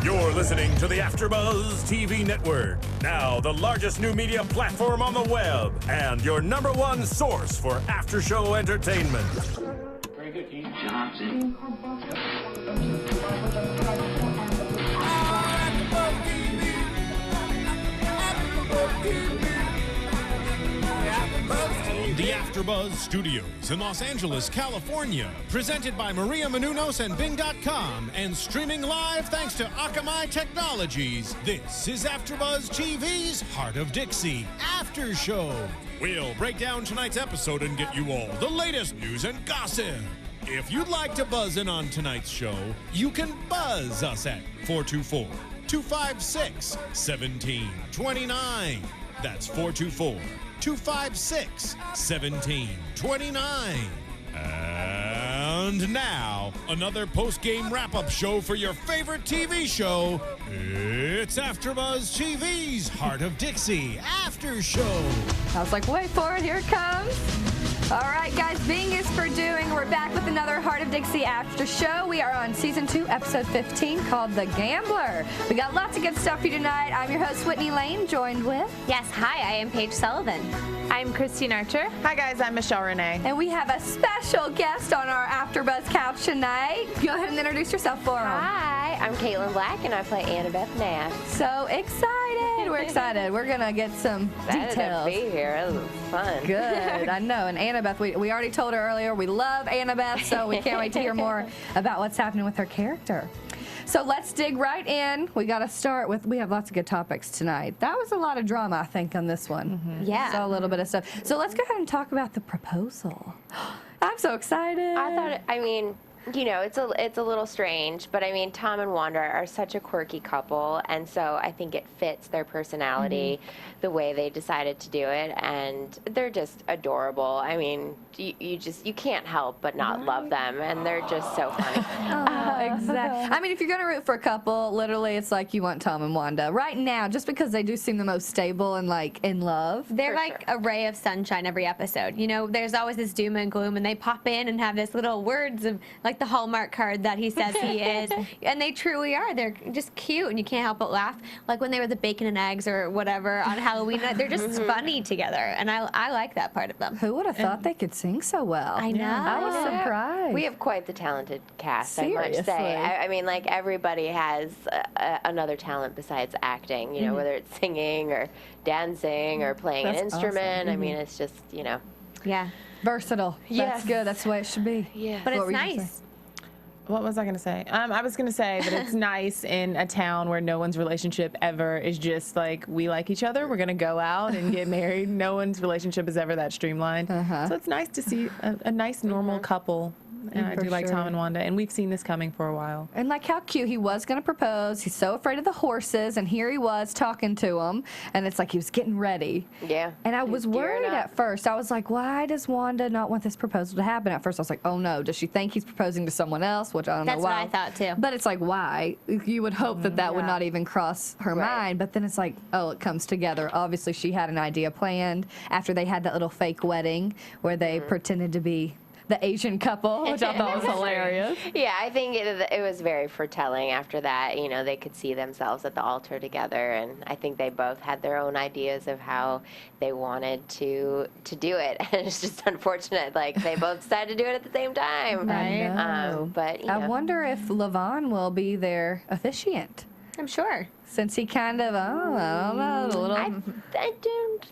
You're listening to the AfterBuzz TV Network, now the largest new media platform on the web, and your #1 source for after-show entertainment. Very good, Keith Johnson. The AfterBuzz Studios in Los Angeles, California. Presented by Maria Menounos and Bing.com and streaming live thanks to Akamai Technologies. This is AfterBuzz TV's Hart of Dixie After Show. We'll break down tonight's episode and get you all the latest news and gossip. If you'd like to buzz in on tonight's show, you can buzz us at 424-256-1729. That's 424-256-1729. And now, another post-game wrap-up show for your favorite TV show. It's AfterBuzz TV's Hart of Dixie After Show. I was like, wait for it, here it comes. All right, guys, Bing is for doing. We're back with another Hart of Dixie After Show. We are on Season 2, Episode 15, called The Gambler. We got lots of good stuff for you tonight. I'm your host, Whitney Lane, joined with... Yes, hi, I am Paige Sullivan. I'm Christine Archer. Hi, guys, I'm Michelle Renee. And we have a special guest on our AfterBuzz couch tonight. Go ahead and introduce yourself for him. Hi, I'm Kaitlyn Black, and I play Annabeth Nass. So excited. We're excited. We're going to get some details. To be here. This was fun. Good. I know. And Annabeth, we already told her earlier, we love Annabeth, so we can't wait to hear more about what's happening with her character. So let's dig right in. We got to start with, we have lots of good topics tonight. That was a lot of drama, I think, on this one. Mm-hmm. Yeah. So a little bit of stuff. So let's go ahead and talk about the proposal. I'm so excited. I thought, you know, it's a little strange, but I mean, Tom and Wanda are such a quirky couple, and so I think it fits their personality, the way they decided to do it, and they're just adorable. I mean, you can't help but not love them, and they're just so funny. Exactly. I mean, if you're going to root for a couple, literally, it's like you want Tom and Wanda. Right now, just because they do seem the most stable and, like, in love. They're like a ray of sunshine every episode. You know, there's always this doom and gloom, and they pop in and have this little words of, like, the Hallmark card that he says he is. And they truly are. They're just cute, and you can't help but laugh. Like when they were the bacon and eggs or whatever on Halloween night. They're just funny together, and I like that part of them. Who would have thought they could sing so well? I know. I was surprised. We have quite the talented cast, Seriously. I must say. I mean, like, everybody has another talent besides acting, you know, whether it's singing or dancing or playing an instrument. Awesome. I mean, it's just, you know. Yeah. Versatile. Yes. That's good. That's the way it should be. Yeah. But What it's were you gonna nice. say? What was I going to say? I was going to say that it's nice in a town where no one's relationship ever is just like, we like each other, we're going to go out and get married. No one's relationship is ever that streamlined. So it's nice to see a nice, normal couple. And I do like Tom and Wanda, and we've seen this coming for a while. And like how cute, he was going to propose. He's so afraid of the horses, and here he was talking to him, and it's like he was getting ready. Yeah. And I was worried at first. I was like, why does Wanda not want this proposal to happen? At first I was like, oh no, does she think he's proposing to someone else? Which I don't know why. That's what I thought too. But it's like, why? You would hope that would not even cross her mind, but then it's like, oh, it comes together. Obviously she had an idea planned after they had that little fake wedding where they pretended to be the Asian couple, which I thought was hilarious. Yeah, I think it was very foretelling after that. You know, they could see themselves at the altar together, and I think they both had their own ideas of how they wanted to do it. And it's just unfortunate, like, they both decided to do it at the same time. I know. But, you I know. wonder if Lavon will be their officiant. I'm sure. Since he kind of, I don't know, a little. I don't.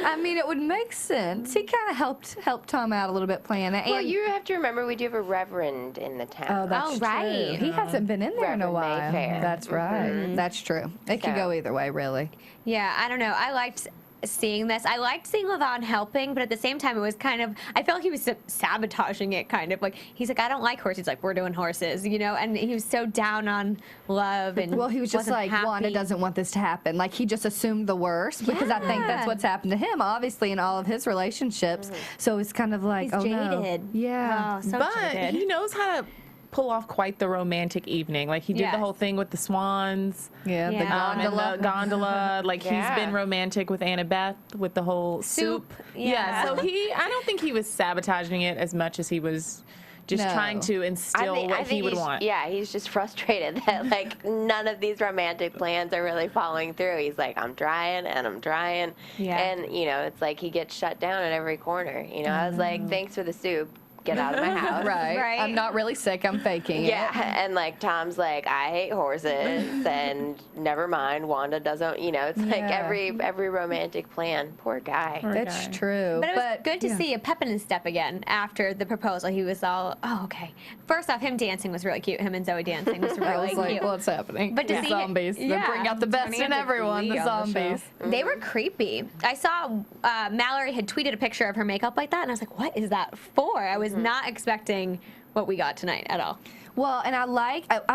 I mean, it would make sense. He kind of helped Tom out a little bit playing it. Well, And, you have to remember we do have a reverend in the town. oh, that's true. right. He hasn't been in there in a Reverend while. Mayfair. That's right. That's true. It could So. go either way, really. Yeah, I don't know. I liked seeing this. I liked seeing Lavon helping, but at the same time, it was kind of, I felt like he was sabotaging it, kind of. Like, he's like, I don't like horses. He's like, we're doing horses, you know? And he was so down on love. And Well, he was just wasn't like, happy. Wanda doesn't want this to happen. Like, he just assumed the worst because I think that's Yeah. what's happened to him, obviously, in all of his relationships. So it's kind of like, He's oh, no. jaded. Yeah. Oh, so But jaded. he knows how to pull off quite the romantic evening. Like, he did Yes. the whole thing with the swans. Yeah, the Yeah. And gondola. the gondola. Like, Yeah. he's been romantic with Annabeth with the whole soup. Yeah. So I don't think he was sabotaging it as much as he was, just No. trying to instill what he would want. Yeah, he's just frustrated that like none of these romantic plans are really following through. He's like, I'm trying and I'm trying. Yeah. And, you know, it's like he gets shut down at every corner. You know, I was like, thanks for the soup. Get out of my house. Right. I'm not really sick. I'm faking it. Yeah, and like Tom's like, I hate horses, and never mind, Wanda doesn't. You know, it's like every romantic plan. Poor guy. That's true. But it was good to see a pep in his step again after the proposal. He was all, oh, okay. First off, him dancing was really cute. Him and Zoe dancing was really I was like, cute. what's happening? But to The see zombies. They bring out the best in everyone, the zombies. They were creepy. I saw Mallory had tweeted a picture of her makeup like that, and I was like, what is that for? I was not expecting what we got tonight at all. Well, and I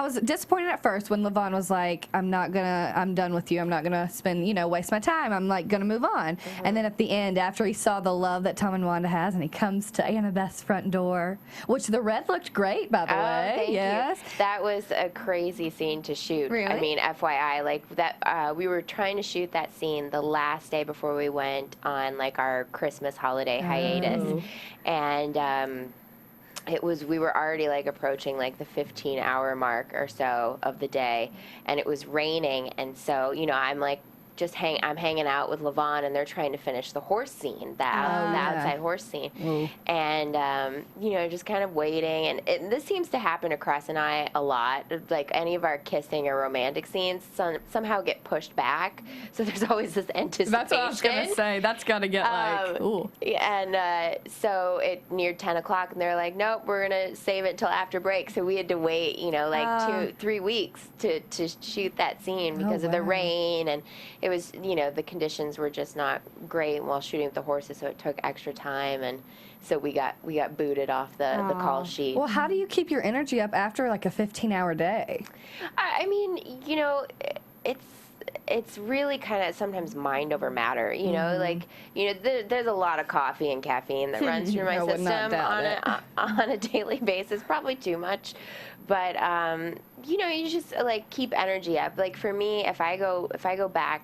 was disappointed at first when Lavon was like, I'm done with you. I'm not gonna waste my time. I'm like gonna move on. And then at the end, after he saw the love that Tom and Wanda has, and he comes to Annabeth's front door, which the red looked great, by the way. Thank yes. you. That was a crazy scene to shoot. Really? I mean, FYI, like that, we were trying to shoot that scene the last day before we went on like our Christmas holiday hiatus, and we were already like approaching like the 15-hour mark or so of the day, and it was raining, and so I'm like I'm hanging out with Lavon, and they're trying to finish the horse scene, the outside horse scene, and just kind of waiting, and this seems to happen to Cress and I a lot. Like any of our kissing or romantic scenes somehow get pushed back, so there's always this anticipation. That's what I was gonna say. That's gotta get like, ooh. And so it neared 10 o'clock, and they're like, nope, we're gonna save it till after break. So we had to wait, 2-3 weeks to shoot that scene because of the rain, and it was, the conditions were just not great while shooting with the horses, so it took extra time, and so we got booted off the call sheet. Well, how do you keep your energy up after like a 15-hour day? I mean, it's really kind of sometimes mind over matter, there's a lot of coffee and caffeine that runs through my system on a daily basis, probably too much, but you just like keep energy up. Like for me, if I go back,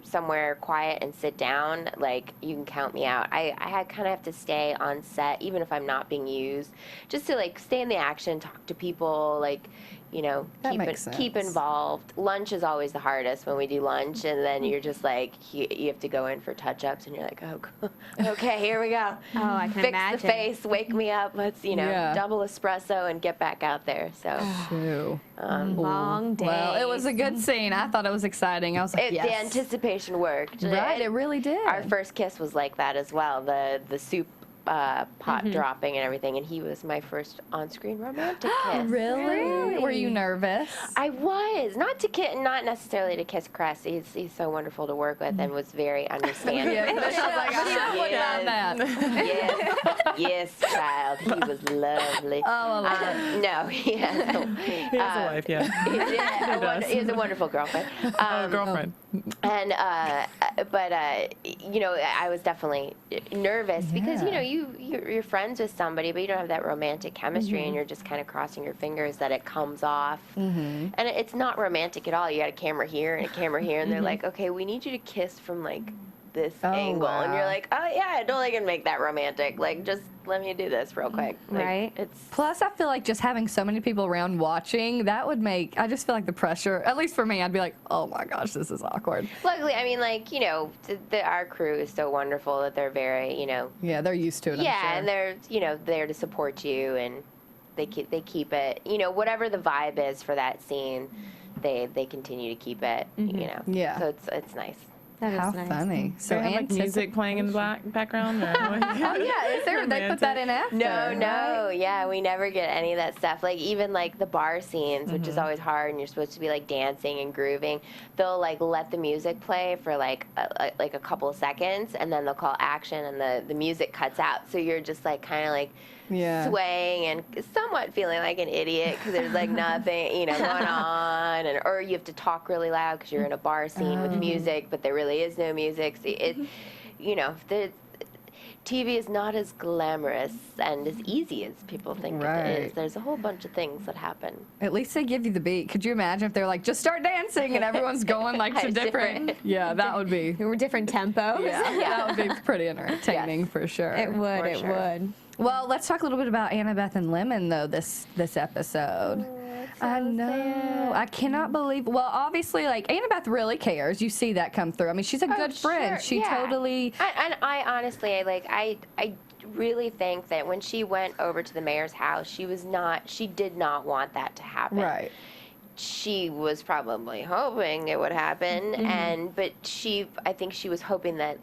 somewhere quiet and sit down, like you can count me out. I kind of have to stay on set, even if I'm not being used, just to like stay in the action, talk to people, like, keep involved. Lunch is always the hardest when we do lunch, and then you're just like, you have to go in for touch-ups, and you're like, oh, okay, here we go. Oh, I can Fix imagine. the face, wake me up, let's, double espresso and get back out there. So, long day. Well, it was a good scene. I thought it was exciting. I was like, yes. The anticipation worked. Right, it really did. Our first kiss was like that as well. The soup pot dropping and everything, and he was my first on-screen romantic kiss. Really? Were you nervous? I was. Not necessarily to kiss Cress. He's so wonderful to work with and was very understanding. Yes, child. He was lovely. No, he has a wife, yeah. He has a wonderful girlfriend. Girlfriend. And but I was definitely nervous because you're friends with somebody, but you don't have that romantic chemistry, and you're just kind of crossing your fingers that it comes off. And it's not romantic at all. You got a camera here and a camera here, and they're like, okay, we need you to kiss from like this angle, and you're like, oh yeah, I totally can make that romantic. Like, just let me do this real quick. Like, right. Plus, I feel like just having so many people around watching, that would make, I just feel like the pressure, at least for me, I'd be like, oh my gosh, this is awkward. Luckily, I mean, like, our crew is so wonderful that they're very, Yeah, they're used to it, I'm sure. and they're, there to support you, and they keep it, whatever the vibe is for that scene, they continue to keep it, Yeah. So it's nice. How funny. So have like music playing in the background? Or oh yeah, is there? They put that in after. No, yeah, we never get any of that stuff. Like even like the bar scenes, which is always hard, and you're supposed to be like dancing and grooving. They'll like let the music play for like a couple of seconds, and then they'll call action, and the music cuts out. So you're just like kind of like swaying and somewhat feeling like an idiot because there's like nothing going on, or you have to talk really loud because you're in a bar scene with music, but there really is no music. So the TV is not as glamorous and as easy as people think it is. There's a whole bunch of things that happen. At least they give you the beat. Could you imagine if they're like, just start dancing, and everyone's going like to different. Yeah, that would be. We're different tempos. Yeah, that would be pretty entertaining for sure. It would. For It sure. would. Well, let's talk a little bit about Annabeth and Lemon, though, this episode. I know. I cannot believe. Well, obviously, like, Annabeth really cares. You see that come through. I mean, she's a good friend. Sure, She totally. And I honestly, I really think that when she went over to the mayor's house, she did not want that to happen. Right. She was probably hoping it would happen, but I think she was hoping that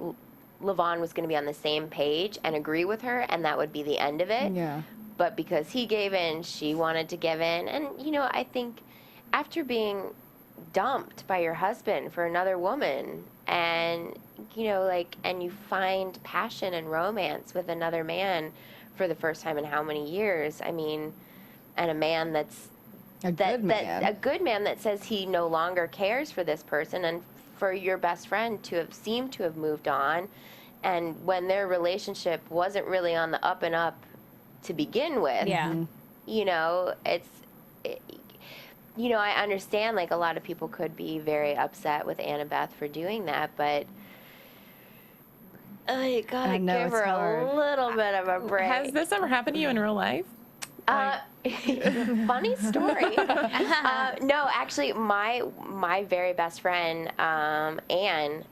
Lavon was going to be on the same page and agree with her, and that would be the end of it. Yeah. But because he gave in, she wanted to give in. And, I think after being dumped by your husband for another woman and, and you find passion and romance with another man for the first time in how many years? I mean, and a man that's a good man that says he no longer cares for this person, and for your best friend to have seemed to have moved on, and when their relationship wasn't really on the up and up to begin with. Yeah. I understand, like, a lot of people could be very upset with Annabeth for doing that, but you gotta give her a little bit of a break. Has this ever happened to you in real life? Funny story. No, actually, my very best friend, Anne,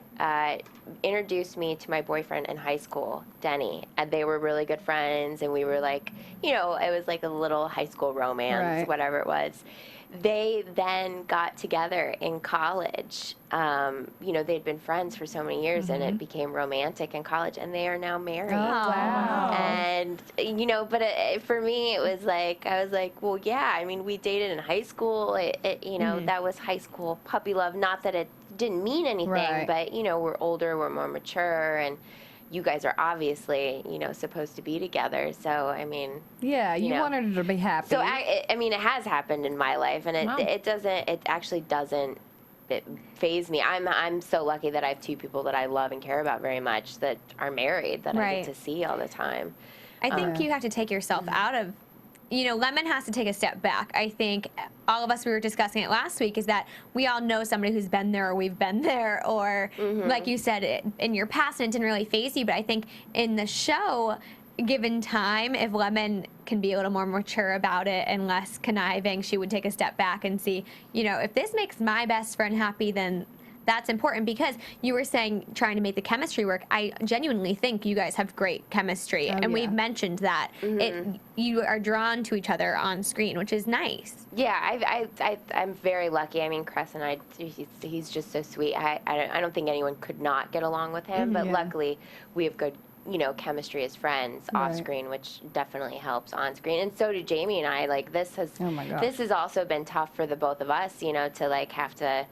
introduced me to my boyfriend in high school, Denny, and they were really good friends, and we were like, it was like a little high school romance, whatever it was. They then got together in college. They'd been friends for so many years, and it became romantic in college, and they are now married. Oh, wow. And, but for me, it was like, I was like, well, yeah, I mean, we dated in high school. That was high school puppy love. Not that it didn't mean anything, but, we're older, we're more mature, and you guys are obviously, supposed to be together. So, I mean. Yeah, you wanted her to be happy. So, I mean, it has happened in my life, and it actually doesn't faze me. I'm so lucky that I have two people that I love and care about very much that are married, that I get to see all the time. I think you have to take yourself out of, Lemon has to take a step back. I think all of us, we were discussing it last week, is that we all know somebody who's been there, or we've been there, or like you said, in your past, and it didn't really faze you. But I think in the show, given time, if Lemon can be a little more mature about it and less conniving, she would take a step back and see, if this makes my best friend happy, then that's important. Because you were saying trying to make the chemistry work. I genuinely think you guys have great chemistry, and we've mentioned that you are drawn to each other on screen, which is nice. Yeah, I'm very lucky. I mean, Cress and I, he's just so sweet. I don't think anyone could not get along with him, but luckily we have good chemistry as friends off screen, which definitely helps on screen. And so do Jamie and I. Like, this has also been tough for the both of us, to like have to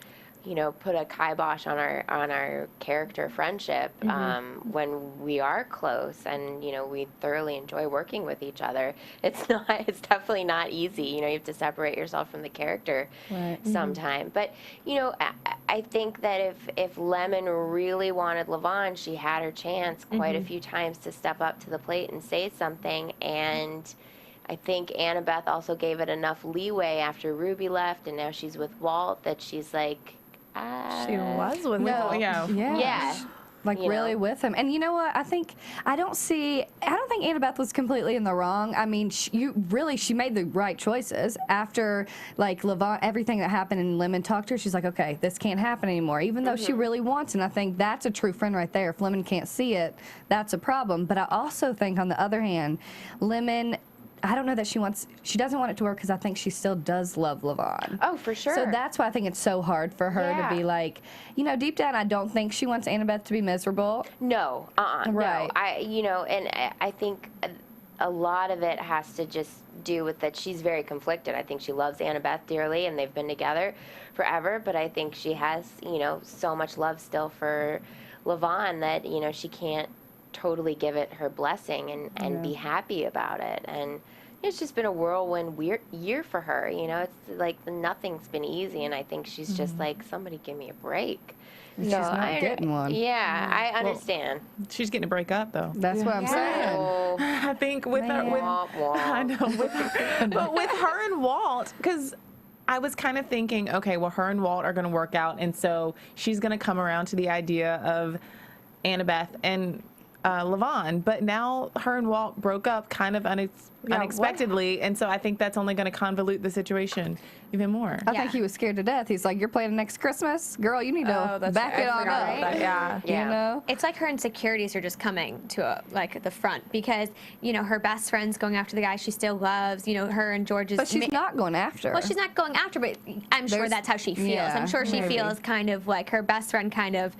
put a kibosh on our character friendship when we are close, and we thoroughly enjoy working with each other. It's definitely not easy. You have to separate yourself from the character sometime. But I think that if Lemon really wanted Lavon, she had her chance quite a few times to step up to the plate and say something. And I think Annabeth also gave it enough leeway after Ruby left, and now she's with Walt, that she's like, she was with Walt. Yeah. Like, really with him. And you know what? I don't think Annabeth was completely in the wrong. I mean, she made the right choices. After, like, Lavon, everything that happened and Lemon talked to her, she's like, okay, this can't happen anymore, even though she really wants it. And I think that's a true friend right there. If Lemon can't see it, that's a problem. But I also think, on the other hand, Lemon, I don't know that she doesn't want it to work, because I think she still does love Lavon. Oh, for sure. So that's why I think it's so hard for her to be like, deep down, I don't think she wants Annabeth to be miserable. No, Right. No. And I think a lot of it has to just do with that she's very conflicted. I think she loves Annabeth dearly, and they've been together forever, but I think she has, so much love still for Lavon that, she can't totally give it her blessing and be happy about it. And it's just been a whirlwind year for her. It's like nothing's been easy, and I think she's just like, somebody give me a break. She's not getting one. Yeah, I understand. Well, she's getting a break up, though. That's what I'm saying. I think with her, I know, but with her and Walt, because I was kind of thinking, okay, well, her and Walt are going to work out, and so she's going to come around to the idea of Annabeth, and Lavon, but now her and Walt broke up kind of unexpectedly, and so I think that's only going to convolute the situation even more. I think he was scared to death. He's like, "You're planning next Christmas, girl. You need to back it on up." That, yeah. You know, It's like her insecurities are just coming to like the front because her best friend's going after the guy she still loves. Her and George's. but she's not going after. Well, she's not going after, but I'm sure that's how she feels. yeah, I'm sure she feels kind of like her best friend kind of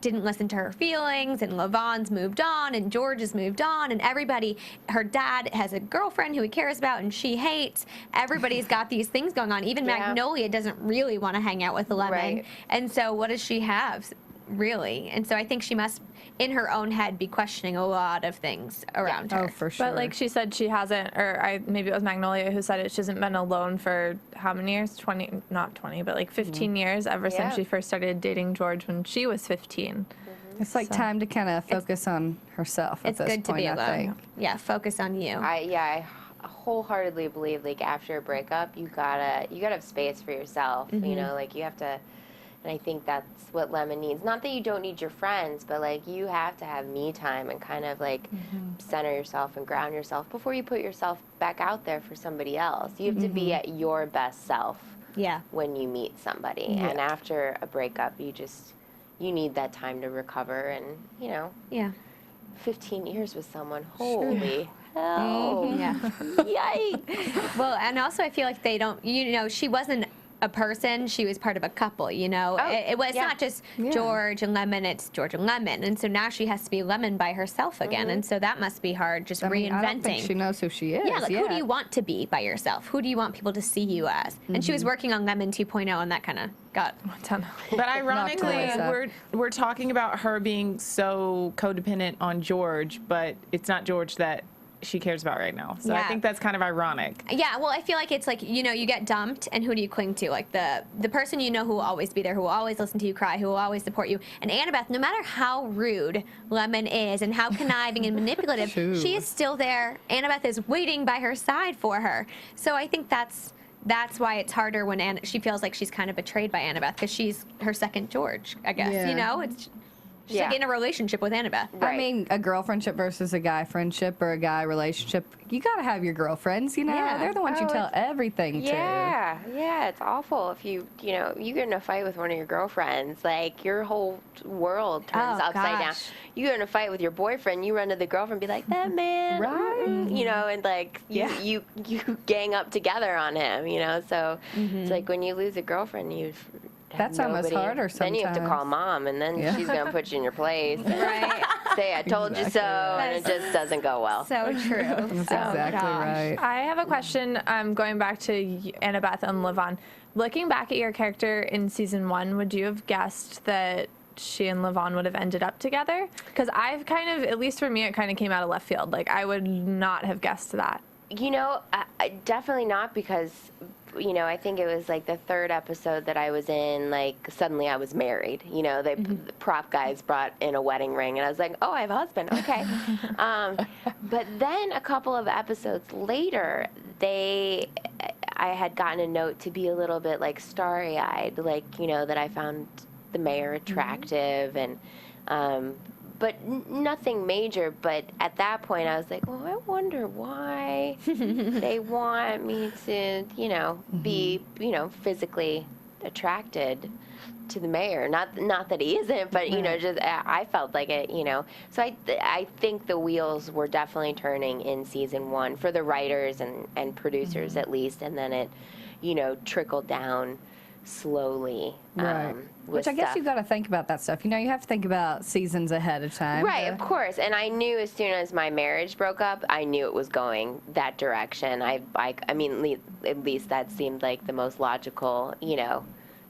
didn't listen to her feelings, and Lavon's moved on, and George has moved on, and everybody, her dad has a girlfriend who he cares about and she hates. Everybody's got these things going on. Even Magnolia doesn't really want to hang out with Lemon. Right. And so what does she have, really? And so I think she must, in her own head, be questioning a lot of things around her. Oh, for sure. But like she said, she hasn't, or maybe it was Magnolia who said it, she hasn't been alone for how many years? 20, not 20, but like 15 years ever since she first started dating George when she was 15. It's like time to kind of focus on herself at It's this good to point, be I alone. think. Yeah, focus on you. I wholeheartedly believe like after a breakup, you gotta have space for yourself. You know, like you have to. And I think that's what Lemon needs. Not that you don't need your friends, but like you have to have me time and kind of like center yourself and ground yourself before you put yourself back out there for somebody else. You have to be at your best self when you meet somebody. And after a breakup, you need that time to recover and, 15 years with someone, holy hell. Yikes. Well, and also I feel like they don't, she wasn't a person, she was part of a couple, it was not just George and Lemon, it's George and Lemon, and so now she has to be Lemon by herself again, and so that must be hard, just reinventing. I don't think she knows who she is. Yeah, like who do you want to be by yourself? Who do you want people to see you as? And she was working on Lemon 2.0, and that kind of got. But ironically, we're talking about her being so codependent on George, but it's not George that she cares about right now. So I think that's kind of ironic. Yeah, well, I feel like it's like, you get dumped, and who do you cling to? Like the person who will always be there, who will always listen to you cry, who will always support you. And Annabeth, no matter how rude Lemon is and how conniving and manipulative, she is still there. Annabeth is waiting by her side for her. So I think that's why it's harder when she feels like she's kind of betrayed by Annabeth, because she's her second George, I guess. It's she's like in a relationship with Annabeth. I mean, a girl friendship versus a guy friendship or a guy relationship, you got to have your girlfriends, They're the ones you tell everything to. Yeah, it's awful if you get in a fight with one of your girlfriends, like your whole world turns upside down. You get in a fight with your boyfriend, you run to the girlfriend and be like, that man, and like you gang up together on him, so it's like when you lose a girlfriend, that's almost harder sometimes. Then you have to call mom, and then she's going to put you in your place. Right. Say, I told you so, and it just doesn't go well. So true. That's exactly right. I have a question going back to Annabeth and Lavon. Looking back at your character in season 1, would you have guessed that she and Lavon would have ended up together? Because I've kind of, at least for me, it kind of came out of left field. Like, I would not have guessed that. I definitely not, because I think it was like the 3rd episode that I was in, like suddenly I was married. The prop guys brought in a wedding ring, and I was like, oh, I have a husband. Okay. But then a couple of episodes later, I had gotten a note to be a little bit like starry-eyed, like, that I found the mayor attractive and but nothing major. But at that point, I was like, well, I wonder why they want me to, be, physically attracted to the mayor. Not that he isn't, but, just I felt like it, So I think the wheels were definitely turning in season 1 for the writers and producers at least. And then it, trickled down slowly. Right. Which I guess you've got to think about that stuff. You have to think about seasons ahead of time. Right, of course. And I knew as soon as my marriage broke up, I knew it was going that direction. I mean, at least that seemed like the most logical,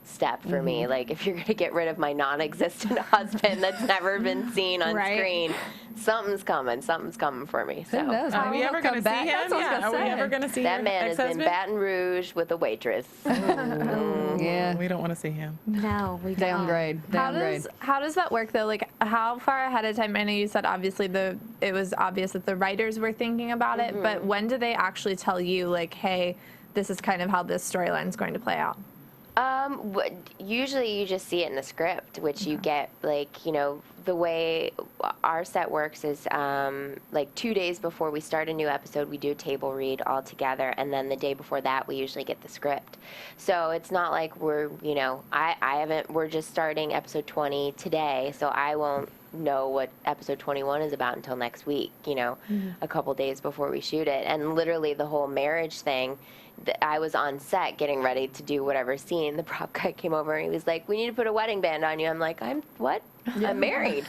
step for me. Like, if you're going to get rid of my non-existent husband that's never been seen on screen, something's coming for me. So. Who knows? Are we ever going to see him? Yeah. Are we ever going to see that your man is in ex-husband? Baton Rouge with a waitress. Yeah. We don't want to see him. No, we don't. Downgrade. How does that work though? Like, how far ahead of time? I know you said obviously it was obvious that the writers were thinking about it, but when do they actually tell you, like, hey, this is kind of how this storyline is going to play out? Usually you just see it in the script, which you get, like, you know, the way our set works is like 2 days before we start a new episode, we do a table read all together, and then the day before that we usually get the script. So it's not like we're, you know, we're just starting episode 20 today, so I won't know what episode 21 is about until next week, you know, a couple days before we shoot it. And literally the whole marriage thing, I was on set getting ready to do whatever scene. The prop guy came over and he was like, "We need to put a wedding band on you." I'm like, what? I'm married.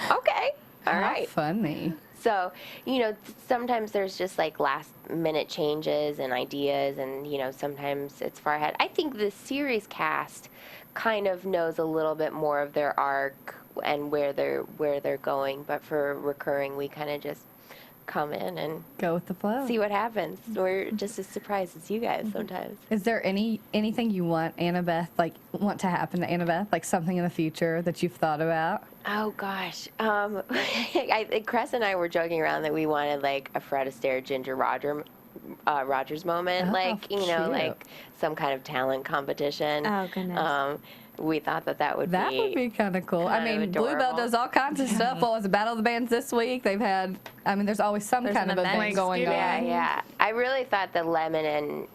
Okay. All right. Funny. So, you know, sometimes there's just like last minute changes and ideas, and, you know, sometimes it's far ahead. I think the series cast kind of knows a little bit more of their arc and where they're going, but for recurring, we kind of just come in and go with the flow, see what happens. We're just as surprised as you guys sometimes. Is there anything you want want to happen to Annabeth, like something in the future that you've thought about? Oh gosh, Cress and I were joking around that we wanted like a Fred Astaire Ginger Rogers moment, like, you know, like some kind of talent competition. Oh goodness. We thought that would be kind of cool. I mean, Bluebell does all kinds of stuff. What was the Battle of the Bands this week? They've had, I mean, there's always some kind of event going on. Yeah. I really thought that Lemon and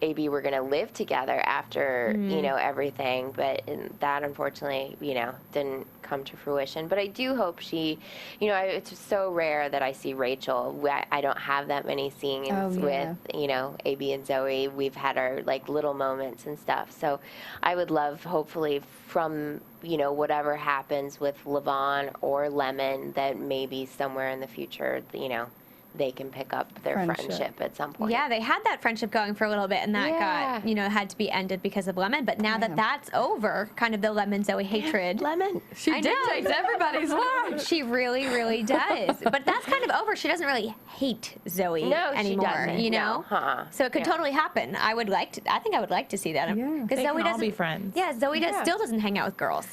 AB were going to live together after, you know, everything, but that unfortunately, you know, didn't come to fruition. But I do hope she, you know, it's so rare that I see Rachel. I don't have that many scenes with, you know, AB and Zoe. We've had our like little moments and stuff. So I would love, hopefully, from, you know, whatever happens with Lavon or Lemon, that maybe somewhere in the future, you know, they can pick up their friendship at some point. Yeah, they had that friendship going for a little bit, and that got, you know, had to be ended because of Lemon. But now that that's over, kind of the Lemon Zoe hatred. Lemon. She dictates everybody's life. She really, really does. But that's kind of over. She doesn't really hate Zoe anymore. She doesn't. You know? No. So it could totally happen. I think I would like to see that. Because Zoe can all doesn't be friends. Yeah, Zoe still doesn't hang out with girls.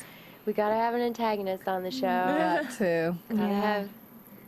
We gotta have an antagonist on the show. That too.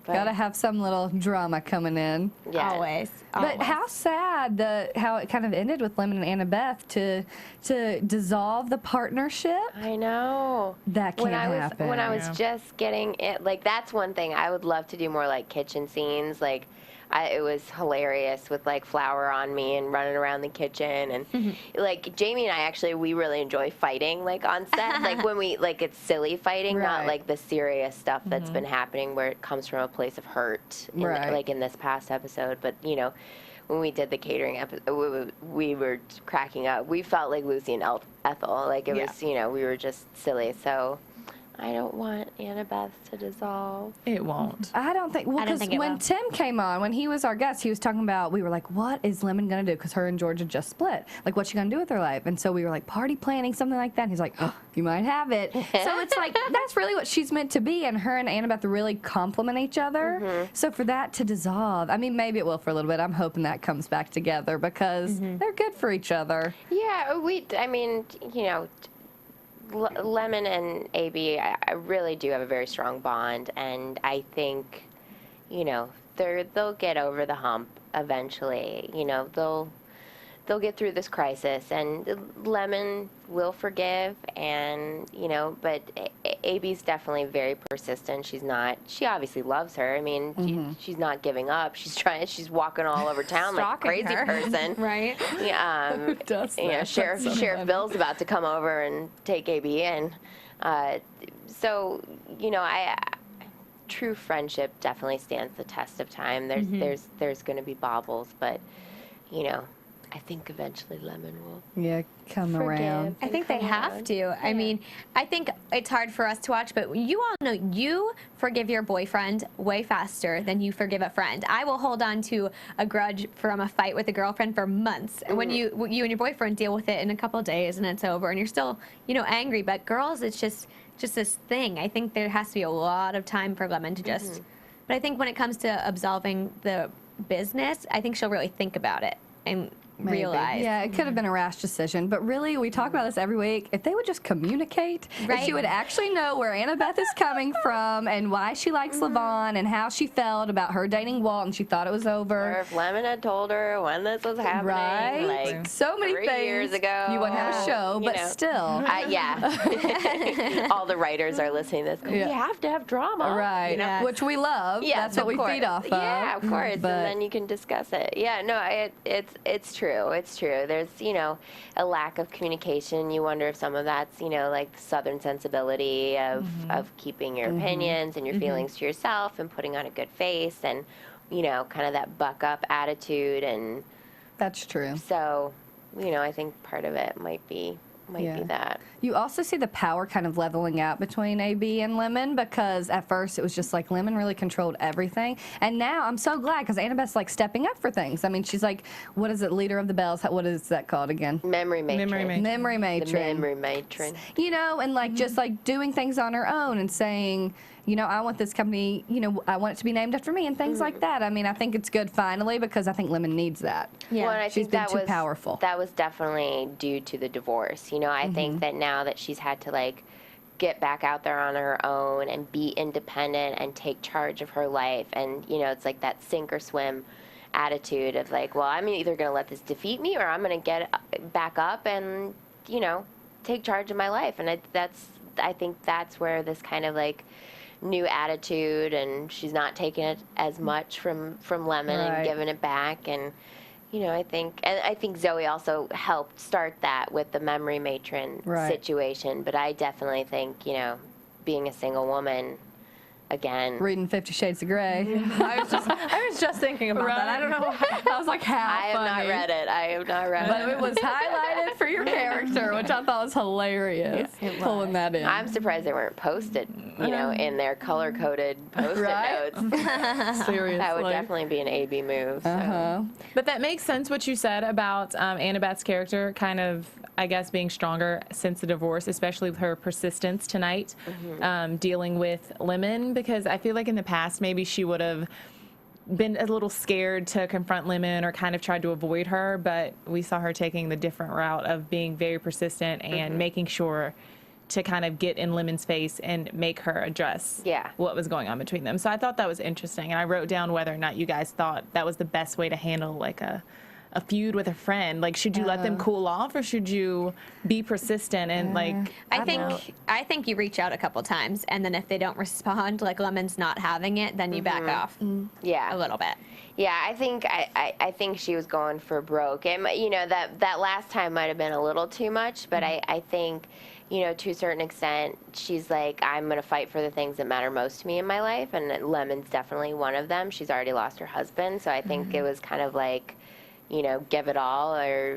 Gotta have some little drama coming in. Yeah. Always. But how sad how it kind of ended with Lemon and Annabeth to dissolve the partnership. I know. That can't happen. When I was just getting it, like, that's one thing I would love to do more, like kitchen scenes. Like, it was hilarious with like Flour on Me and running around the kitchen, and like Jamie and I actually, we really enjoy fighting like on set. Like when we, like, it's silly fighting, not like the serious stuff that's been happening where it comes from a place of hurt, like in this past episode. But, you know, when we did the catering episode, we were cracking up. We felt like Lucy and Ethel. Like it was, you know, we were just silly. So I don't want Annabeth to dissolve. It won't. I don't think. Well, because when Tim came on, when he was our guest, he was talking about. We were like, "What is Lemon gonna do?" Because her and Georgia just split. Like, what's she gonna do with her life? And so we were like, party planning, something like that. And he's like, "Oh, you might have it." So it's like that's really what she's meant to be. And her and Annabeth really complement each other. So for that to dissolve, I mean, maybe it will for a little bit. I'm hoping that comes back together because they're good for each other. Yeah, I mean, you know, Lemon and AB, I really do have a very strong bond, and I think, you know, they'll get over the hump eventually. You know, they'll get through this crisis, and Lemon will forgive, and, you know, but AB's definitely very persistent. She obviously loves her. I mean, she's not giving up. She's walking all over town like a crazy person. Right. Yeah. Who does that? You know, Sheriff Bill's about to come over and take AB in. So, you know, true friendship definitely stands the test of time. There's going to be bobbles, but, you know, I think eventually Lemon will come around. I think they have to. Yeah. I mean, I think it's hard for us to watch, but you all know you forgive your boyfriend way faster than you forgive a friend. I will hold on to a grudge from a fight with a girlfriend for months. And when you and your boyfriend deal with it in a couple of days and it's over and you're still, you know, angry. But girls, it's just this thing. I think there has to be a lot of time for Lemon to just. But I think when it comes to absolving the business, I think she'll really think about it. And realize. Yeah, it could have been a rash decision, but really, we talk about this every week. If they would just communicate, if she would actually know where Annabeth is coming from and why she likes Lavon and how she felt about her dating Walt and she thought it was over. Or if Lemon had told her when this was happening, right? like So many 3 things. years ago. You wouldn't have a show, but still. Yeah. All the writers are listening to this. We have to have drama. Right. You know? Which we love. Yes, That's what we feed off of. Yeah, of course. But And then you can discuss it. Yeah, no, it's true. It's true. There's, a lack of communication. You wonder if some of that's, like the Southern sensibility of keeping your opinions and your feelings to yourself and putting on a good face and, kind of that buck up attitude. And that's true. So, I think part of it might be that. You also see the power kind of leveling out between AB and Lemon, because at first it was just like Lemon really controlled everything. And now I'm so glad because Annabeth's like stepping up for things. I mean, she's like, what is it, Leader of the Bells? What is that called again? Memory matron. Memory matron. The memory matron. And like just like doing things on her own and saying, I want this company, I want it to be named after me and things like that. I mean, I think it's good finally because I think Lemon needs that. Yeah. Well, and I she's think been that too was powerful. That was definitely due to the divorce. I think that now that she's had to like get back out there on her own and be independent and take charge of her life, and it's like that sink or swim attitude of like, well, I'm either going to let this defeat me or I'm going to get back up and take charge of my life. And I think that's where this kind of like new attitude, and she's not taking it as much from Lemon and giving it back. And I think Zoe also helped start that with the memory matron situation. But I definitely think being a single woman again, reading 50 Shades of Grey. I was just thinking about that. I don't know. I was like, how I have funny. not read it. I have not read But it. it was highlighted for your character, which I thought was hilarious. Pulling that in. I'm surprised they weren't posted, in their color-coded post-it notes. Seriously. That would definitely be an AB move. So. But that makes sense what you said about Annabeth's character kind of, I guess, being stronger since the divorce, especially with her persistence tonight, dealing with Lemon, because I feel like in the past maybe she would have been a little scared to confront Lemon or kind of tried to avoid her, but we saw her taking the different route of being very persistent and making sure to kind of get in Lemon's face and make her address what was going on between them. So I thought that was interesting, and I wrote down whether or not you guys thought that was the best way to handle like a feud with a friend. Like, should you let them cool off, or should you be persistent and like? I think you reach out a couple times, and then if they don't respond, like Lemon's not having it, then you back off. Yeah, a little bit. Yeah, I think she was going for broke. It, that last time might have been a little too much, but I think, to a certain extent, she's like, I'm going to fight for the things that matter most to me in my life, and Lemon's definitely one of them. She's already lost her husband, so I think it was kind of like, give it all, or,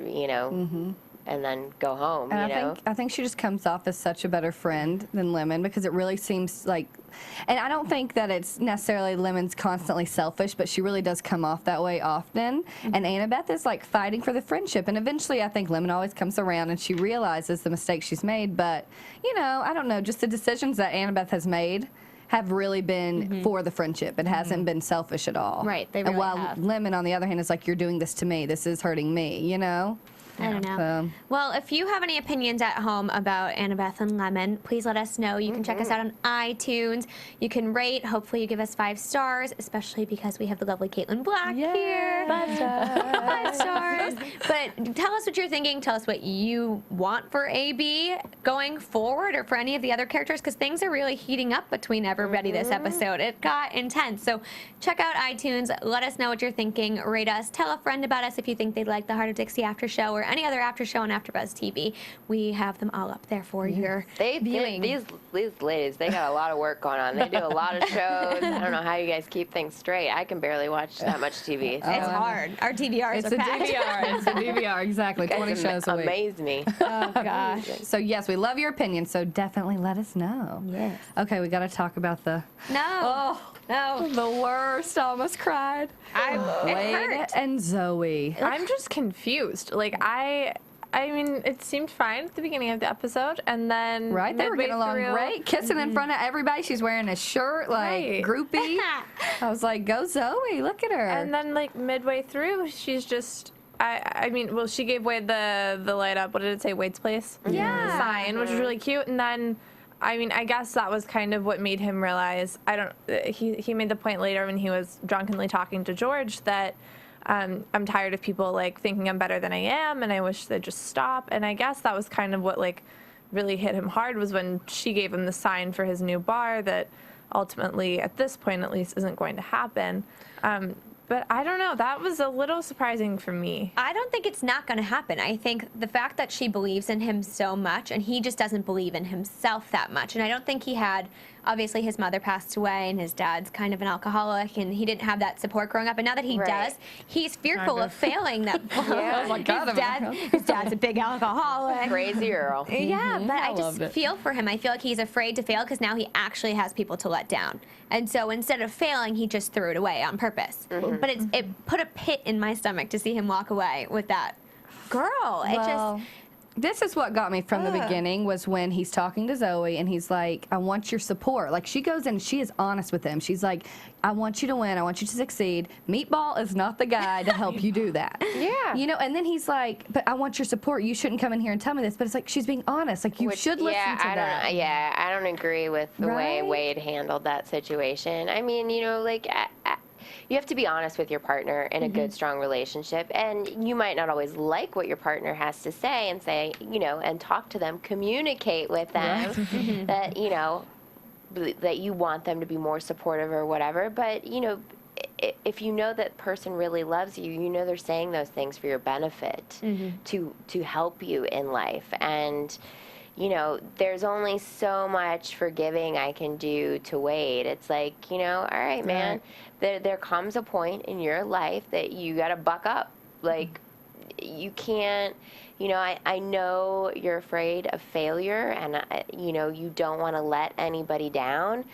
and then go home, And I think she just comes off as such a better friend than Lemon, because it really seems like, and I don't think that it's necessarily Lemon's constantly selfish, but she really does come off that way often. And Annabeth is like fighting for the friendship, and eventually I think Lemon always comes around and she realizes the mistake she's made. But, I don't know, just the decisions that Annabeth has made have really been for the friendship. It hasn't been selfish at all. Right, they and really while have. Lemon, on the other hand, is like, you're doing this to me. This is hurting me, I don't know. Well, if you have any opinions at home about Annabeth and Lemon, please let us know. You can check us out on iTunes. You can rate. Hopefully you give us 5 stars, especially because we have the lovely Kaitlyn Black here. 5 stars. 5 stars. But tell us what you're thinking. Tell us what you want for AB going forward, or for any of the other characters, because things are really heating up between everybody this episode. It got intense. So check out iTunes. Let us know what you're thinking. Rate us. Tell a friend about us if you think they'd like the Hart of Dixie after show, or any other after show on AfterBuzz TV. We have them all up there for your viewing. These ladies, they got a lot of work going on. They do a lot of shows. I don't know how you guys keep things straight. I can barely watch that much TV. So. It's hard. Our DVRs are packed. It's a DVR, exactly. 20 shows a week. Amaze me. Oh, gosh. So, yes, we love your opinion, so definitely let us know. Yes. Okay, we got to talk about the... No. No. The worst. I almost cried. Wade and Zoe. I'm just confused. Like, I mean, it seemed fine at the beginning of the episode, and then right, they were getting along great, kissing in front of everybody. She's wearing a shirt, like groupie. I was like, "Go Zoe! Look at her!" And then, like midway through, she's just I mean, well, she gave Wade the light up. What did it say? Wade's place? Yeah. Sign, which was really cute. And then, I mean, I guess that was kind of what made him realize. He made the point later when he was drunkenly talking to George that I'm tired of people like thinking I'm better than I am, and I wish they'd just stop. And I guess that was kind of what like really hit him hard was when she gave him the sign for his new bar that ultimately, at this point at least, isn't going to happen. But I don't know. That was a little surprising for me. I don't think it's not going to happen. I think the fact that she believes in him so much, and he just doesn't believe in himself that much. And I don't think he had, obviously his mother passed away, and his dad's kind of an alcoholic, and he didn't have that support growing up. And now that he does, he's fearful of failing. That his dad's a big alcoholic. Crazy girl. Yeah, but I just feel for him. I feel like he's afraid to fail because now he actually has people to let down. And so instead of failing, he just threw it away on purpose. But it put a pit in my stomach to see him walk away with that girl. This is what got me from the beginning was when he's talking to Zoe and he's like, I want your support. Like, she goes in and she is honest with him. She's like, I want you to win. I want you to succeed. Meatball is not the guy to help you do that. Yeah. You know, and then he's like, but I want your support. You shouldn't come in here and tell me this. But it's like, she's being honest. Like, you should listen to that. I don't agree with the way Wade handled that situation. I mean, you know, like, you have to be honest with your partner in a good, strong relationship. And you might not always like what your partner has to say and say, you know, and talk to them, communicate with them that, you know, that you want them to be more supportive or whatever. But, you know, if you know that person really loves you, you know they're saying those things for your benefit to help you in life. And, you know, there's only so much forgiving I can do to Wade. It's like, you know, all right, man, there comes a point in your life that you got to buck up. Like, you can't, you know, I know you're afraid of failure and, you know, you don't want to let anybody down,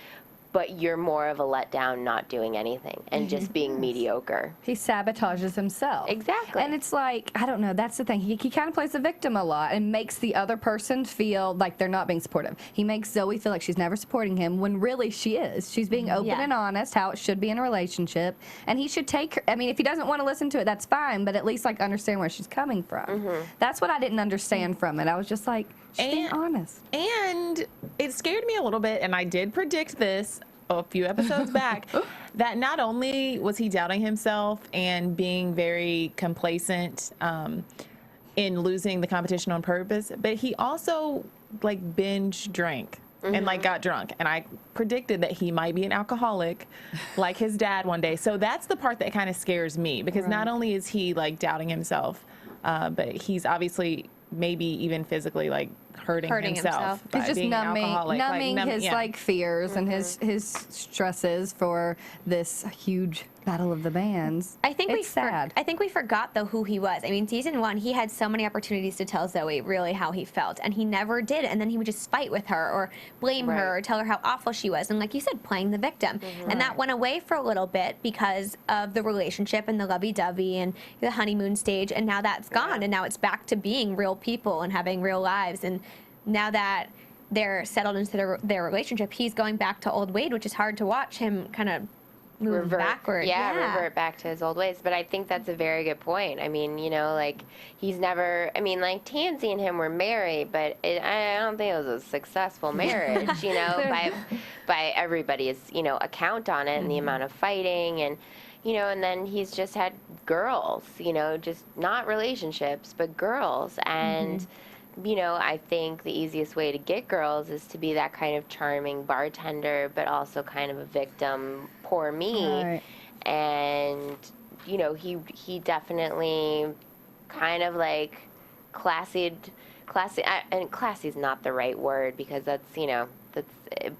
but you're more of a letdown not doing anything and just being mediocre. He sabotages himself. Exactly. And it's like, I don't know, that's the thing. He kind of plays the victim a lot and makes the other person feel like they're not being supportive. He makes Zoe feel like she's never supporting him when really she is. She's being open and honest, how it should be in a relationship. And he should take her, I mean, if he doesn't want to listen to it, that's fine, but at least like understand where she's coming from. That's what I didn't understand from it. I was just like, she's being honest. And it scared me a little bit, and I did predict this a few episodes back, that not only was he doubting himself and being very complacent in losing the competition on purpose, but he also like binge drank and like got drunk. And I predicted that he might be an alcoholic like his dad one day. So that's the part that kind of scares me, because not only is he like doubting himself, but he's obviously maybe even physically like hurting himself. He's just numbing his like fears and his stresses for this huge battle of the bands. I think it's sad. I think we forgot though who he was. I mean, season 1, he had so many opportunities to tell Zoe really how he felt, and he never did. And then he would just fight with her or blame her or tell her how awful she was. And like you said, playing the victim. And that went away for a little bit because of the relationship and the lovey-dovey and the honeymoon stage. And now that's gone. And now it's back to being real people and having real lives. And now that they're settled into their relationship, he's going back to old Wade, which is hard to watch him kind of move backward. Revert back to his old ways. But I think that's a very good point. I mean, you know, like, he's never, I mean, like, Tansy and him were married, but I don't think it was a successful marriage, you know, by everybody's, you know, account on it and the amount of fighting and, you know, and then he's just had girls, you know, just not relationships, but girls. And, you know, I think the easiest way to get girls is to be that kind of charming bartender, but also kind of a victim, poor me. And, you know, he definitely kind of like classy, and classy's not the right word because that's, you know,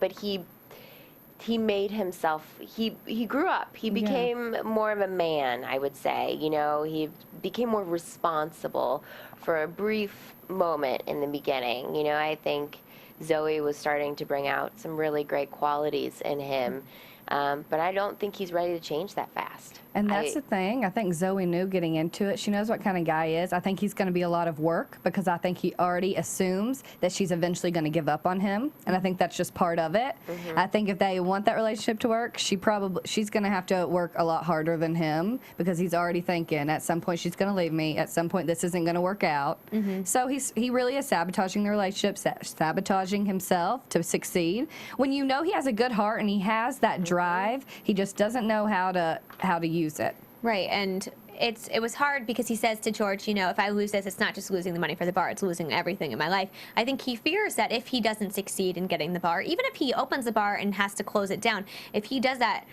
but he made himself, he grew up. He became more of a man, I would say. You know, he became more responsible for a brief moment in the beginning. You know, I think Zoe was starting to bring out some really great qualities in him. But I don't think he's ready to change that fast. And that's the thing. I think Zoe knew getting into it. She knows what kind of guy he is. I think he's going to be a lot of work because I think he already assumes that she's eventually going to give up on him. And I think that's just part of it. I think if they want that relationship to work, she's going to have to work a lot harder than him because he's already thinking at some point she's going to leave me. At some point this isn't going to work out. So he really is sabotaging the relationship, sabotaging himself to succeed. When you know he has a good heart and he has that drive, he just doesn't know how to use it. Right, and it was hard because he says to George, you know, if I lose this, it's not just losing the money for the bar, it's losing everything in my life. I think he fears that if he doesn't succeed in getting the bar, even if he opens the bar and has to close it down, if he does that,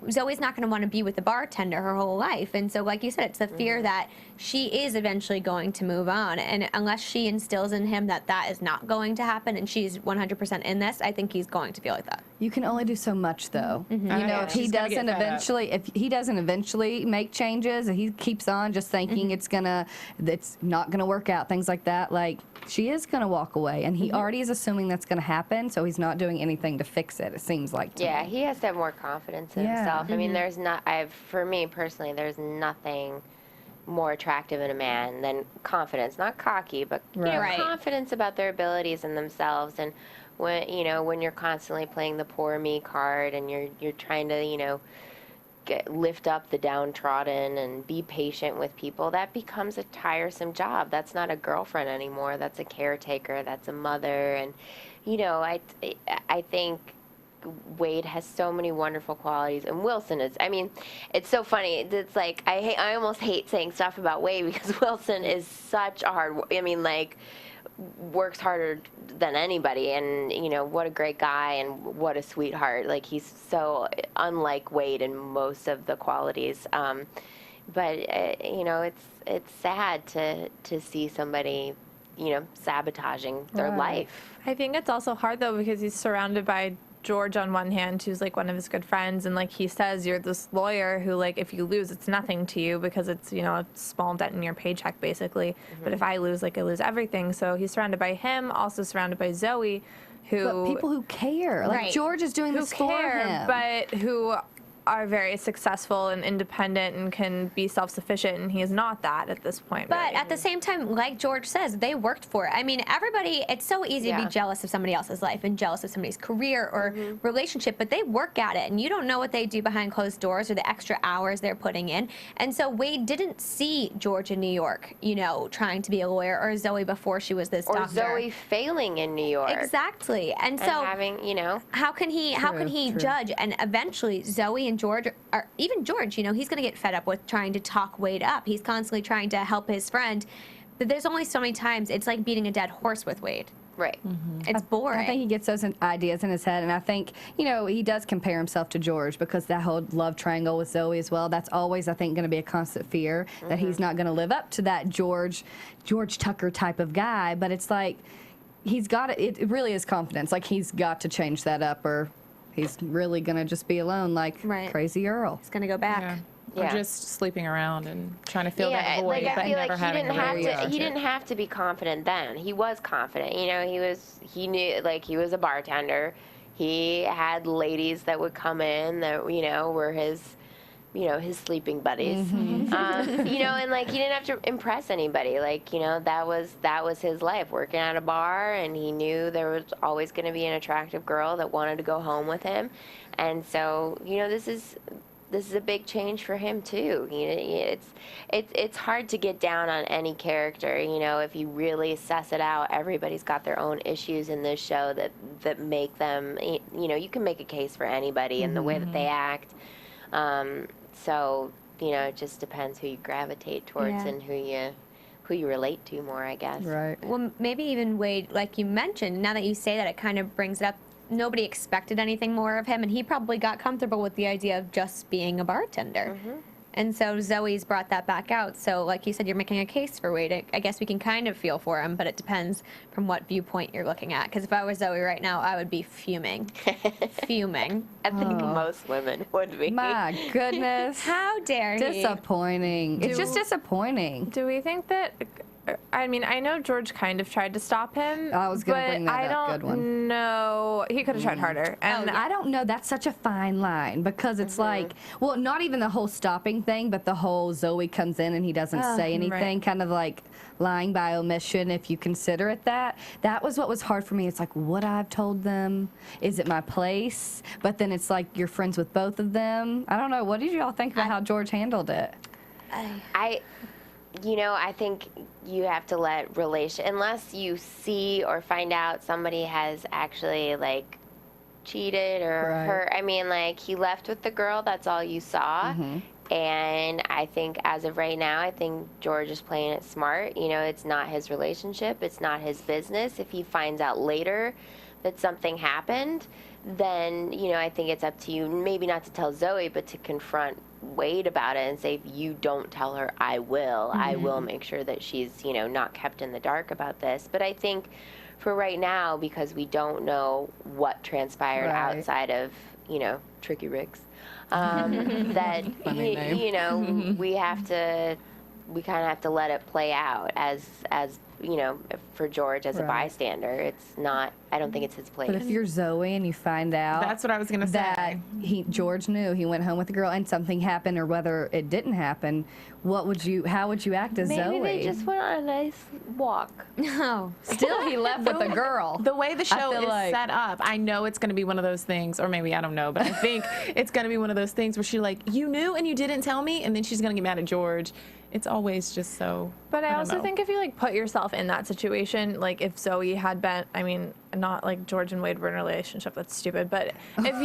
Zoe's not going to want to be with the bartender her whole life. And so, like you said, it's the fear that she is eventually going to move on. And unless she instills in him that that is not going to happen and she's 100% in this, I think he's going to feel like that. You can only do so much, though. You know, if he doesn't eventually make changes, and he keeps on just thinking it's not gonna work out, things like that, like she is gonna walk away, and he already is assuming that's gonna happen, so he's not doing anything to fix it. It seems like to me. He has to have more confidence in himself. I mean, for me personally, there's nothing more attractive in a man than confidence, not cocky, but confidence about their abilities and themselves. And when you're constantly playing the poor me card and you're trying to lift up the downtrodden and be patient with people, that becomes a tiresome job. That's not a girlfriend anymore. That's a caretaker. That's a mother. And I think Wade has so many wonderful qualities, and Wilson is, I mean, it's so funny. It's like, I almost hate saying stuff about Wade because Wilson is such a works harder than anybody, and what a great guy and what a sweetheart. Like, he's so unlike Wade in most of the qualities. But it's sad to see somebody sabotaging their life. I think it's also hard though because he's surrounded by George on one hand, who's like one of his good friends, and like he says, you're this lawyer who, like, if you lose, it's nothing to you because it's a small dent in your paycheck basically. But if I lose, like, I lose everything. So he's surrounded by him, also surrounded by Zoe, but people who care, like George is doing this for him, but who are very successful and independent and can be self-sufficient, and he is not that at this point. But at the same time, like George says, they worked for it. I mean, everybody, it's so easy to be jealous of somebody else's life and jealous of somebody's career or relationship, but they work at it, and you don't know what they do behind closed doors or the extra hours they're putting in. And so Wade didn't see George in New York, trying to be a lawyer, or Zoe before she was this doctor. Or Zoe failing in New York. Exactly. And so having, how can he judge? And eventually Zoe and George, or even George, he's going to get fed up with trying to talk Wade up. He's constantly trying to help his friend. But there's only so many times it's like beating a dead horse with Wade. Right. It's boring. I think he gets those ideas in his head, and I think, he does compare himself to George because that whole love triangle with Zoe as well, that's always, I think, going to be a constant fear that he's not going to live up to that George Tucker type of guy. But it's like, he's got it really is confidence. Like, he's got to change that up, or he's really going to just be alone like Crazy Earl. He's going to go back. Or just sleeping around and trying to fill that void, but never having he didn't have to be confident then. He was confident. He knew, like, he was a bartender. He had ladies that would come in that, were his his sleeping buddies. And like, he didn't have to impress anybody. Like, that was his life, working at a bar, and he knew there was always going to be an attractive girl that wanted to go home with him. And so, this is a big change for him too. It's hard to get down on any character. If you really suss it out, everybody's got their own issues in this show that make them. You can make a case for anybody in the way that they act. So it just depends who you gravitate towards and who you relate to more, I guess. Right. Well, maybe even Wade, like you mentioned, now that you say that, it kind of brings it up. Nobody expected anything more of him, and he probably got comfortable with the idea of just being a bartender. And so Zoe's brought that back out. So like you said, you're making a case for Wade. I guess we can kind of feel for him, but it depends from what viewpoint you're looking at. Because if I was Zoe right now, I would be fuming. Fuming. I think most women would be. My goodness. How dare he? Disappointing. It's just disappointing. Do we think that I mean, I know George kind of tried to stop him. I was gonna but bring that I up. don't Good one. know. He could have tried harder. And I don't know. That's such a fine line because it's like, well, not even the whole stopping thing, but the whole Zoe comes in and he doesn't say anything, kind of like lying by omission, if you consider it that. That was what was hard for me. It's like, would I have told them? Is it my place? But then it's like you're friends with both of them. I don't know. What did y'all think about how George handled it? I think you have to let unless you see or find out somebody has actually like cheated or hurt. I mean, like he left with the girl. That's all you saw. And I think as of right now, I think George is playing it smart. It's not his relationship. It's not his business. If he finds out later that something happened, then, I think it's up to you, maybe not to tell Zoe, but to confront Wade about it and say, if you don't tell her, I will. I will make sure that she's, not kept in the dark about this. But I think for right now, because we don't know what transpired outside of, Tricky Ricks, that, we kind of have to let it play out as for George as a bystander. It's not, I don't think it's his place. But if you're Zoe and you find out That's what I was going to say. that George knew he went home with the girl and something happened, or whether it didn't happen, how would you act as Zoe? Maybe they just went on a nice walk. No. Still, he left with the girl. The way the show feel is like- set up, I know it's going to be one of those things, or maybe I don't know, but I think it's going to be one of those things where she like, you knew and you didn't tell me, and then she's going to get mad at George. It's always just so. But I don't also know. think if you like put yourself in that situation, like if Zoe had been, I mean, not like George and Wade were in a relationship, that's stupid. But if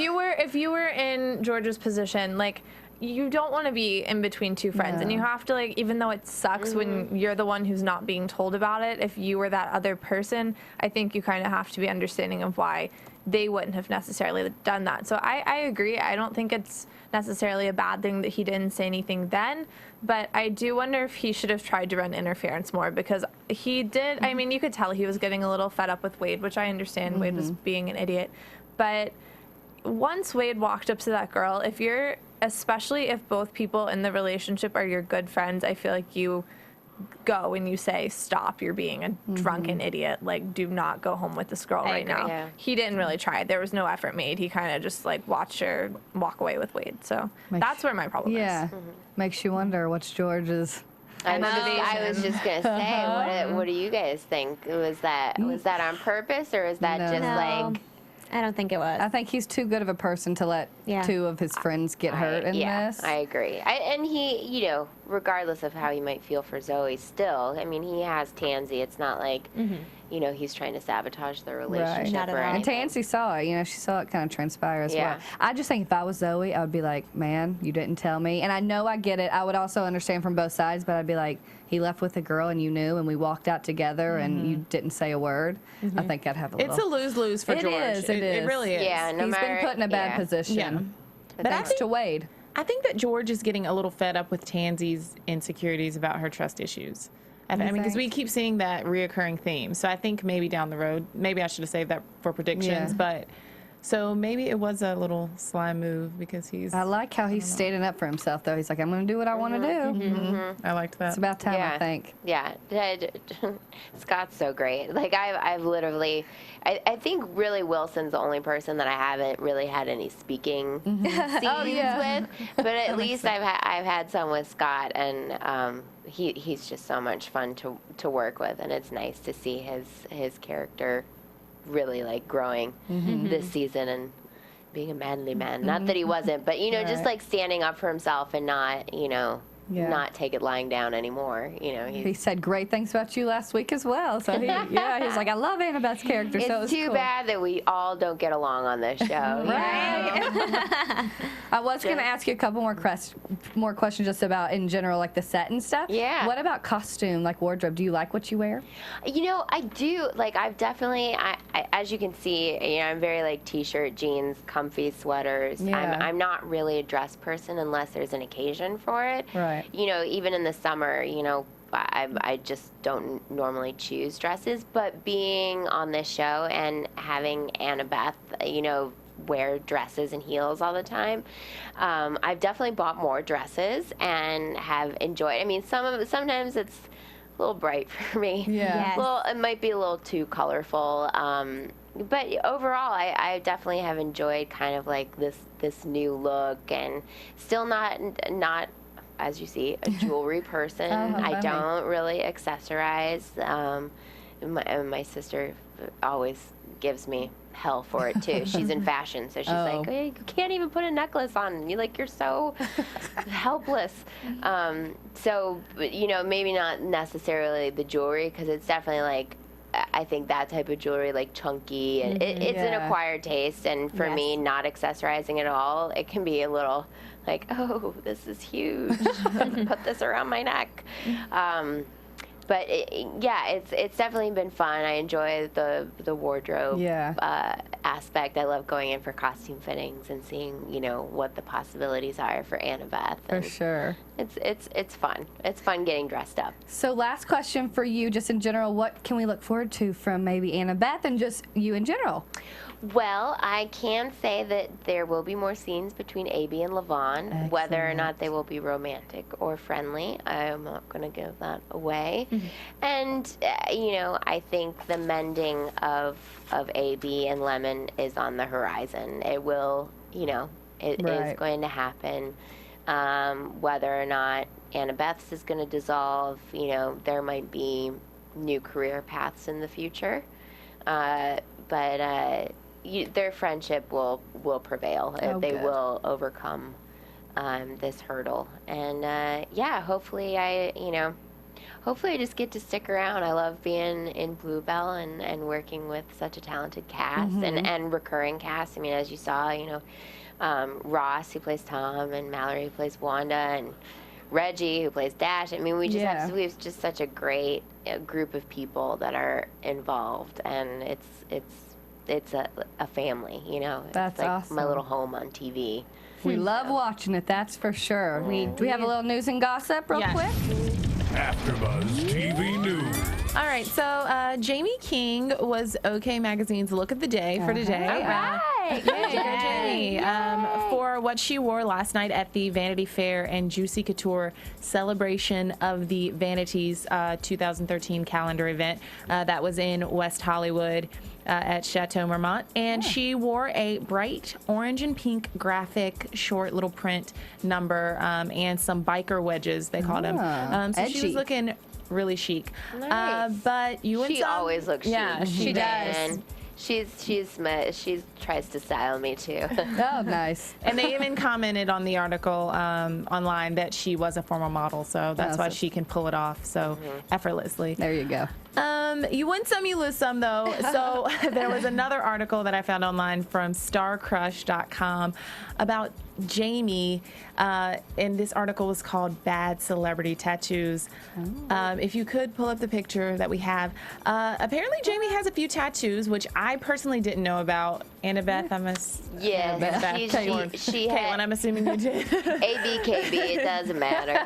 you were in George's position, like you don't want to be in between two friends, and you have to like, even though it sucks when you're the one who's not being told about it, if you were that other person, I think you kind of have to be understanding of why they wouldn't have necessarily done that. So I agree. I don't think it's necessarily a bad thing that he didn't say anything then, but I do wonder if he should have tried to run interference more, because he did. I mean, you could tell he was getting a little fed up with Wade, which I understand. Wade was being an idiot. But once Wade walked up to that girl, especially if both people in the relationship are your good friends, I feel like you go and you say, stop, you're being a drunken idiot, like do not go home with this girl right now. Yeah. He didn't really try. There was no effort made. He kind of just like watched her walk away with Wade. So that's where my problem is. Makes you wonder what's George's. I was just gonna say, what do you guys think? Was that on purpose, or is that just like? I don't think it was. I think he's too good of a person to let two of his friends get hurt in this. I agree. And he, regardless of how he might feel for Zoe, still, I mean, he has Tansy. It's not like, he's trying to sabotage their relationship Not at or all. And anything. Tansy saw it. She saw it kind of transpire as well. I just think if I was Zoe, I would be like, man, you didn't tell me. And I know I get it. I would also understand from both sides, but I'd be like, he left with a girl and you knew, and we walked out together and you didn't say a word. I think I'd have a little. It's a lose-lose for George. It is. It really is. Yeah, He's been put in a bad position. Yeah. But Thanks to Wade. I think that George is getting a little fed up with Tansy's insecurities about her trust issues. I mean, because we keep seeing that reoccurring theme. So I think maybe down the road, maybe I should have saved that for predictions. But so maybe it was a little sly move because I like how he's standing up for himself, though. He's like, I'm going to do what I want to do. I liked that. It's about time, I think. Yeah. Scott's so great. Like, I've literally, I think really Wilson's the only person that I haven't really had any speaking scenes with. But at least I've had some with Scott, and he's just so much fun to work with, and it's nice to see his character really like growing this season and being a manly man. Not that he wasn't, but just like standing up for himself and not not take it lying down anymore. He said great things about you last week as well. So he's like, I love Annabeth's character. It's so it was too cool. bad that we all don't get along on this show. Right. I was going to ask you a couple more questions just about in general, like the set and stuff. Yeah. What about costume, like wardrobe? Do you like what you wear? I do. Like, I've definitely, as you can see, I'm very like t-shirt, jeans, comfy sweaters. Yeah. I'm not really a dress person unless there's an occasion for it. Right. Even in the summer, I just don't normally choose dresses. But being on this show and having Annabeth, wear dresses and heels all the time, I've definitely bought more dresses and have enjoyed. I mean, sometimes it's little bright for me. Yeah. Yes. Well, it might be a little too colorful. But overall, I definitely have enjoyed kind of like this new look, and still not as you see, a jewelry person. I don't really accessorize. My sister always gives me hell for it too. She's in fashion, so she's like, hey, you can't even put a necklace on. You're so helpless. So, maybe not necessarily the jewelry, because it's definitely like, I think that type of jewelry, like chunky, and it's an acquired taste. And for me, not accessorizing at all, it can be a little like, oh, this is huge. Put this around my neck. But it's definitely been fun. I enjoy the wardrobe aspect. I love going in for costume fittings and seeing what the possibilities are for Annabeth. For sure. It's fun. It's fun getting dressed up. So last question for you, just in general, what can we look forward to from maybe Annabeth and just you in general? Well, I can say that there will be more scenes between AB and Lavon. Excellent. Whether or not they will be romantic or friendly, I'm not going to give that away. And, I think the mending of AB and Lemon is on the horizon. It will, it is going to happen. Whether or not Annabeth's is going to dissolve, there might be new career paths in the future. But their friendship will prevail. They will overcome this hurdle. And hopefully I just get to stick around. I love being in Bluebell and working with such a talented cast and recurring cast. I mean, as you saw, Ross, who plays Tom, and Mallory, who plays Wanda, and Reggie, who plays Dash. I mean, we have just such a great group of people that are involved, and it's a family, That's it's like awesome. my little home on TV. We love watching it, that's for sure. Do we have a little news and gossip real quick? AfterBuzz TV News. All right, so Jamie King was OK Magazine's Look of the Day for today. All right. Yay, go Jamie. For what she wore last night at the Vanity Fair and Juicy Couture celebration of the Vanities 2013 calendar event that was in West Hollywood at Chateau Marmont. And she wore a bright orange and pink graphic short little print number and some biker wedges, they called them. So she was looking really chic. Nice. But you and She always looks chic. Yeah, she does. She tries to style me too. Oh, nice. And they even commented on the article online that she was a former model, so that's why she can pull it off so effortlessly. There you go. You win some, you lose some, though. So there was another article that I found online from starcrush.com about Jamie, and this article was called Bad Celebrity Tattoos. If you could pull up the picture that we have. Apparently Jamie has a few tattoos, which I personally didn't know about. Annabeth, she Kaitlyn, I'm assuming you did. ABKB, it doesn't matter.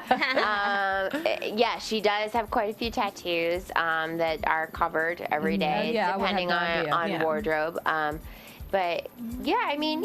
She does have quite a few tattoos that are covered every day, depending on wardrobe. But I mean,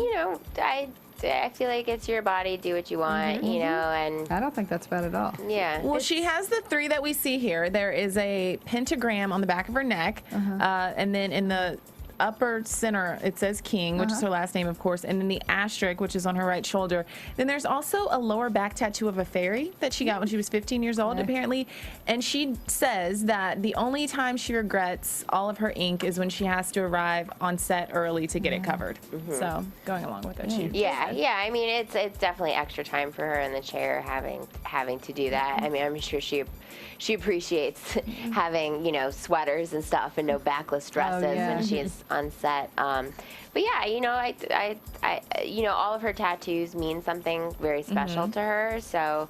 I feel like it's your body, do what you want, and I don't think that's bad at all. Yeah. Well, she has the three that we see here. There is a pentagram on the back of her neck, and then in the upper center it says King, which is her last name, of course, and then the asterisk, which is on her right shoulder. Then there's also a lower back tattoo of a fairy that she got when she was 15 years old, apparently. And she says that the only time she regrets all of her ink is when she has to arrive on set early to get it covered. So going along with it, I mean, it's definitely extra time for her in the chair having to do that. I mean, I'm sure she appreciates having sweaters and stuff and no backless dresses when she's on set. But I all of her tattoos mean something very special to her. So,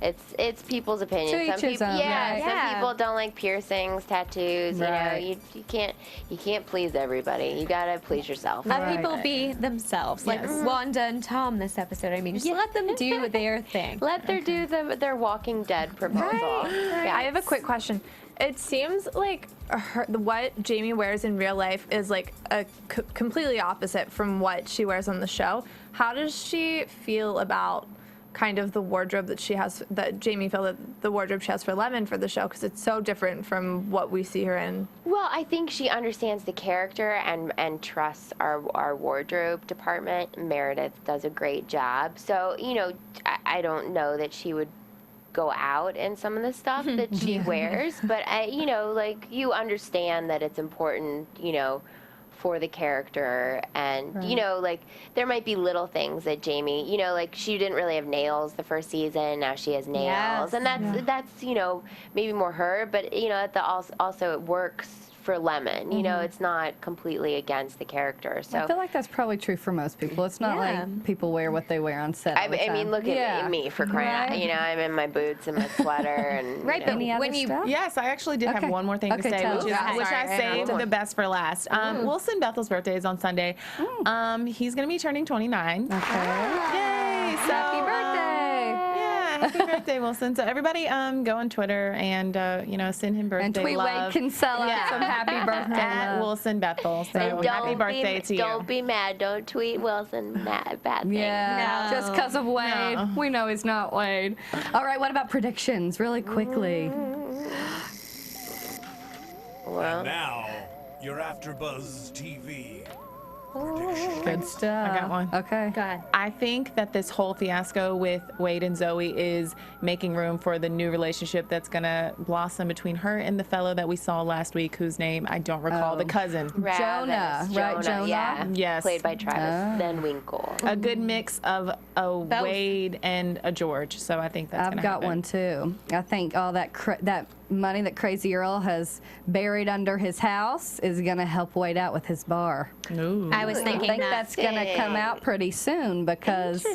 it's people's opinion. Some people, some people don't like piercings, tattoos. You can't please everybody. You gotta please yourself. Let people be themselves, like Wanda and Tom this episode. I mean, just let them do their thing. Let them do their Walking Dead proposal. I have a quick question. It seems like what Jamie wears in real life is like a completely opposite from what she wears on the show. How does she feel about kind of the wardrobe that she has, that Jamie felt that the wardrobe she has for Lemon for the show, because it's so different from what we see her in. Well, I think she understands the character and trusts our wardrobe department. Meredith does a great job. So, you know, I don't know that she would go out in some of the stuff that she wears, but you know, like, you understand that it's important, you know, for the character, and you know, like, there might be little things that Jamie, you know, like, she didn't really have nails the first season, now she has nails, and that's you know, maybe more her, but you know, also it works for Lemon, you know, it's not completely against the character. So I feel like that's probably true for most people. It's not like people wear what they wear on set. I mean, look at me for crying out. You know, I'm in my boots and my sweater, and but when you yes, I actually did have one more thing to say, which I saved the best for last. Wilson Bethel's birthday is on Sunday. He's gonna be turning 29. Okay. Yay! So happy birthday! Happy birthday, Wilson. So everybody go on Twitter and you know, send him birthday and tweet love. Wade Kinsella some happy birthday at Wilson Bethel. So happy birthday to you. Don't be mad. Don't tweet Wilson bad things. Yeah, No. just because of Wade. No. We know he's not Wade. All right, what about predictions? Really quickly. And now, your AfterBuzz TV. Good stuff. I got one. Okay. Go ahead. I think that this whole fiasco with Wade and Zoe is making room for the new relationship that's going to blossom between her and the fellow that we saw last week, whose name I don't recall, the cousin. Jonah, right, Jonah? Yeah. Yes. Played by Travis Van Winkle. A good mix of a Wade and a George, so I think that's going to happen. I've got one too. I think all that that money that Crazy Earl has buried under his house is going to help Wade out with his bar. Ooh. I was thinking I think that's going to come out pretty soon, because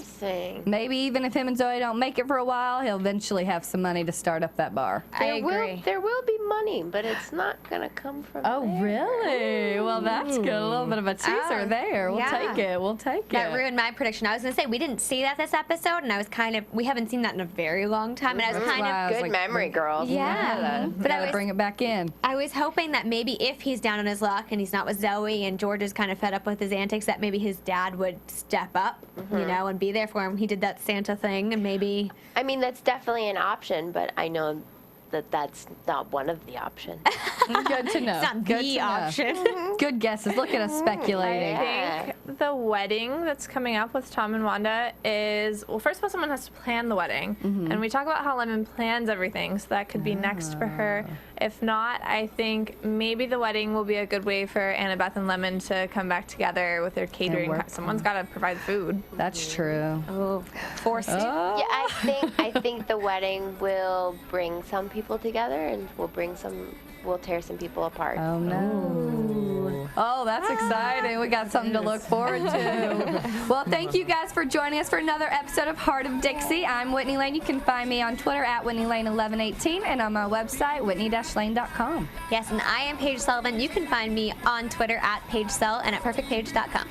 maybe even if him and Zoe don't make it for a while, he'll eventually have some money to start up that bar. I agree. There will be money, but it's not going to come from there. Really? Well, that's good. A little bit of a teaser there. We'll take it. We'll take it. That ruined my prediction. I was going to say, we didn't see that this episode, and I was kind of, we haven't seen that in a very long time, and I was kind of, Good memory, girls. yeah. But I was, bring it back in. I was hoping that maybe if he's down on his luck and he's not with Zoe and George is kind of fed up with his antics, that maybe his dad would step up, you know, and be there for him. He did that Santa thing, and maybe. I mean, that's definitely an option, but I know that that's not one of the options. Good to know. It's not Good the to know. option. Good guesses. Look at us speculating. I think the wedding that's coming up with Tom and Wanda is, well, first of all, someone has to plan the wedding. And we talk about how Lemon plans everything, so that could be next for her. If not, I think maybe the wedding will be a good way for Annabeth and Lemon to come back together with their catering. Someone's got to provide food. That's true. Oh, forced. Yeah, I think the wedding will bring some people together, and we'll tear some people apart. Oh no. Oh, that's exciting. We got something to look forward to. Well, thank you guys for joining us for another episode of Hart of Dixie. I'm Whitney Lane. You can find me on Twitter at WhitneyLane1118 and on my website, whitney-lane.com. Yes, and I am Paige Sullivan. You can find me on Twitter at PaigeSull and at perfectpage.com.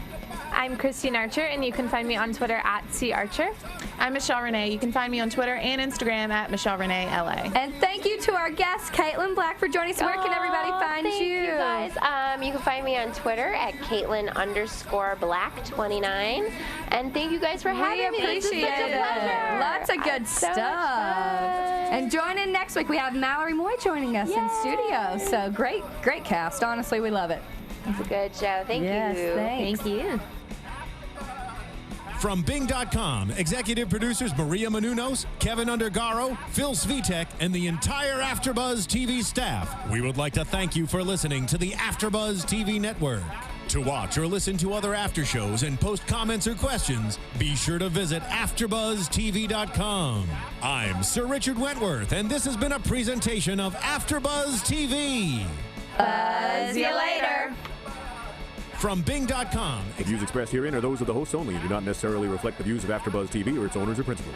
I'm Christine Archer, and you can find me on Twitter at CArcher. I'm Michelle Renee. You can find me on Twitter and Instagram at Michelle Renee LA. And thank you to our guest, Kaitlyn Black, for joining us. Where can everybody find thank you? Guys. You can find me on Twitter at Kaitlyn_Black29. And thank you guys for having me. This is such a pleasure. Lots of good stuff. And join in next week. We have Mallory Moy joining us in studio. So great cast. Honestly, we love it. It's a good show. Thank you. Thanks. Thank you. From Bing.com, executive producers Maria Menounos, Kevin Undergaro, Phil Svitek, and the entire AfterBuzz TV staff, we would like to thank you for listening to the AfterBuzz TV network. To watch or listen to other after shows and post comments or questions, be sure to visit AfterBuzzTV.com. I'm Sir Richard Wentworth, and this has been a presentation of AfterBuzz TV. Buzz you later. From Bing.com. The views expressed herein are those of the hosts only and do not necessarily reflect the views of AfterBuzz TV or its owners or principals.